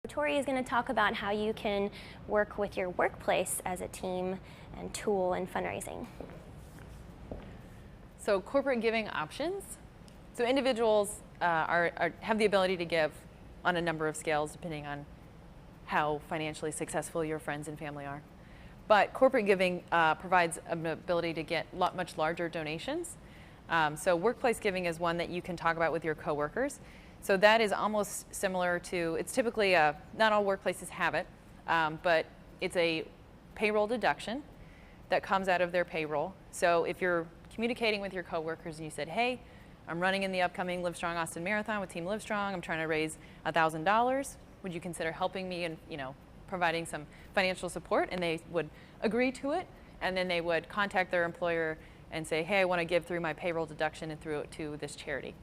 Tori is going to talk about how you can work with your workplace as a team and tool in fundraising. So corporate giving options. So individuals have the ability to give on a number of scales depending on how financially successful your friends and family are. But corporate giving provides an ability to get much larger donations. So workplace giving is one that you can talk about with your coworkers. So that is almost similar to, it's typically, not all workplaces have it, but it's a payroll deduction that comes out of their payroll. So if you're communicating with your coworkers and you said, hey, I'm running in the upcoming Livestrong Austin Marathon with Team Livestrong, I'm trying to raise $1,000, would you consider helping me and providing some financial support? And they would agree to it, and then they would contact their employer and say, hey, I want to give through my payroll deduction and through it to this charity.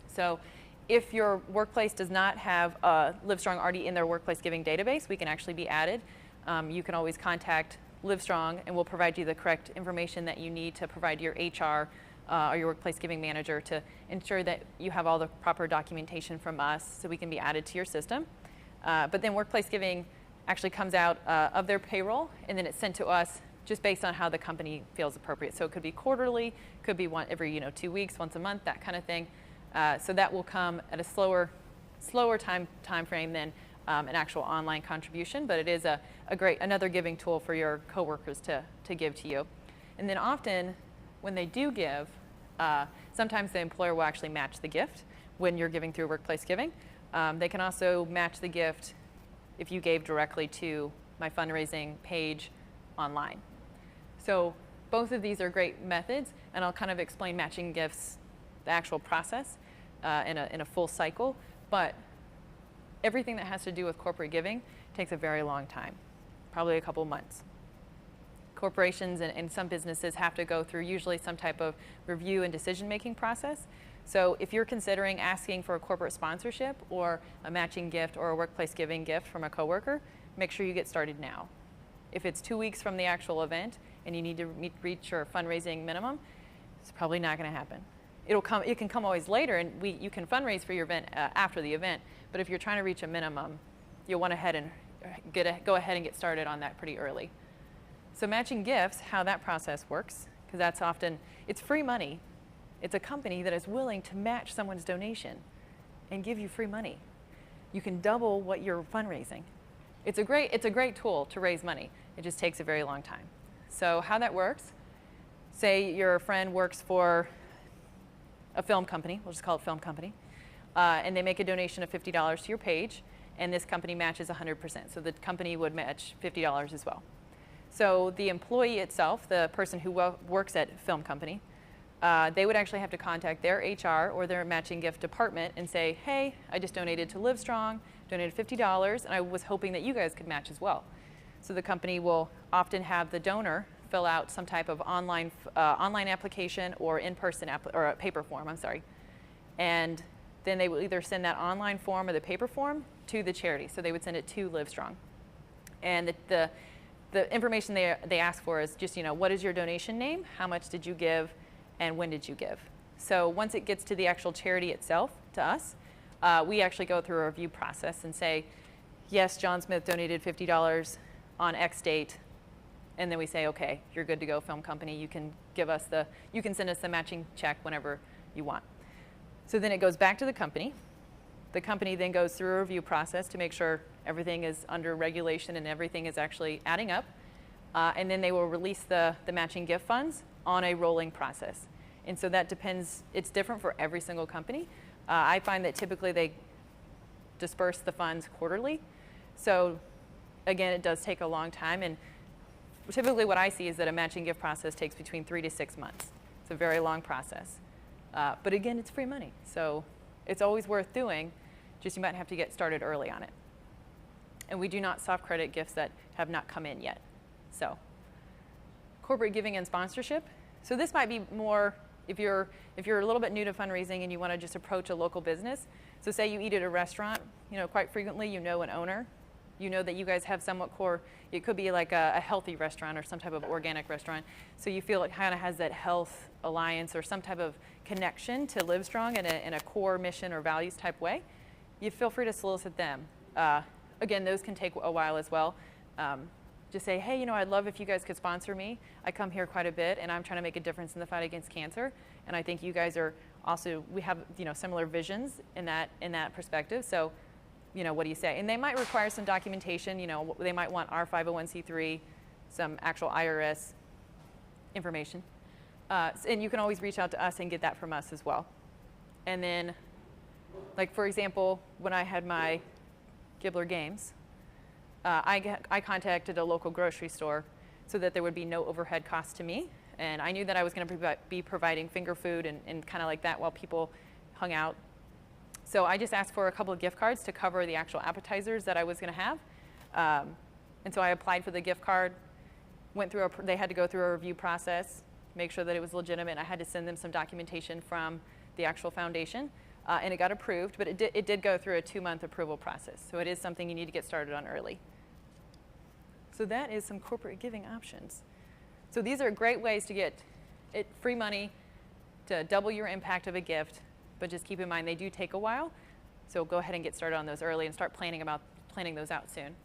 So if your workplace does not have Livestrong already in their workplace giving database, we can actually be added. You can always contact Livestrong and we'll provide you the correct information that you need to provide your HR or your workplace giving manager to ensure that you have all the proper documentation from us so we can be added to your system. But then workplace giving actually comes out of their payroll and then it's sent to us just based on how the company feels appropriate. So it could be quarterly, could be every 2 weeks, once a month, that kind of thing. So that will come at a slower time frame than an actual online contribution, but it is another giving tool for your coworkers to give to you. And then often when they do give, sometimes the employer will actually match the gift when you're giving through workplace giving. They can also match the gift if you gave directly to my fundraising page online. So both of these are great methods, and I'll kind of explain matching gifts, the actual process in a full cycle, but everything that has to do with corporate giving takes a very long time, probably a couple months. Corporations and some businesses have to go through usually some type of review and decision-making process. So if you're considering asking for a corporate sponsorship or a matching gift or a workplace giving gift from a coworker, make sure you get started now. If it's 2 weeks from the actual event and you need to reach your fundraising minimum, it's probably not going to happen. It can come always later, and you can fundraise for your event after the event, but if you're trying to reach a minimum, you'll want to go ahead and get started on that pretty early. So matching gifts, how that process works, because that's often, it's free money. It's a company that is willing to match someone's donation and give you free money. You can double what you're fundraising. It's a great tool to raise money. It just takes a very long time. So how that works, say your friend works for a film company, we'll just call it film company, and they make a donation of $50 to your page, and this company matches 100%. So the company would match $50 as well. So the employee itself, the person who works at film company, they would actually have to contact their HR or their matching gift department and say, hey, I just donated to Livestrong, donated $50, and I was hoping that you guys could match as well. So the company will often have the donor fill out some type of online application or in-person or a paper form, and then they will either send that online form or the paper form to the charity. So they would send it to Livestrong. And the information they ask for is just, what is your donation name, how much did you give, and when did you give? So once it gets to the actual charity itself, to us, we actually go through a review process and say, yes, John Smith donated $50 on X date, and then we say, okay, you're good to go, film company. You can send us the matching check whenever you want. So then it goes back to the company. The company then goes through a review process to make sure everything is under regulation and everything is actually adding up. And then they will release the matching gift funds on a rolling process. And so that depends, it's different for every single company. I find that typically they disperse the funds quarterly. So again, it does take a long time, and typically what I see is that a matching gift process takes between 3 to 6 months. It's a very long process. But again, it's free money, so it's always worth doing, just you might have to get started early on it. And we do not soft credit gifts that have not come in yet. So corporate giving and sponsorship. So this might be more if you're a little bit new to fundraising and you want to just approach a local business. So say you eat at a restaurant, quite frequently you know an owner. You know that you guys have somewhat core, it could be like a healthy restaurant or some type of organic restaurant. So you feel it kind of has that health alliance or some type of connection to Livestrong in a core mission or values type way. You feel free to solicit them. again, those can take a while as well. Just say, hey, I'd love if you guys could sponsor me. I come here quite a bit, and I'm trying to make a difference in the fight against cancer. And I think you guys are also, we have similar visions in that perspective. So, what do you say? And they might require some documentation. They might want our 501c3, some actual IRS information. And you can always reach out to us and get that from us as well. And then, like for example, when I had my Gibbler Games, I contacted a local grocery store so that there would be no overhead cost to me. And I knew that I was going to be providing finger food and kind of like that while people hung out. So I just asked for a couple of gift cards to cover the actual appetizers that I was going to have. And so I applied for the gift card, they had to go through a review process, make sure that it was legitimate. I had to send them some documentation from the actual foundation. And it got approved, but it did go through a 2-month approval process. So it is something you need to get started on early. So that is some corporate giving options. So these are great ways to get free money to double your impact of a gift, but just keep in mind they do take a while. So go ahead and get started on those early and start planning those out soon.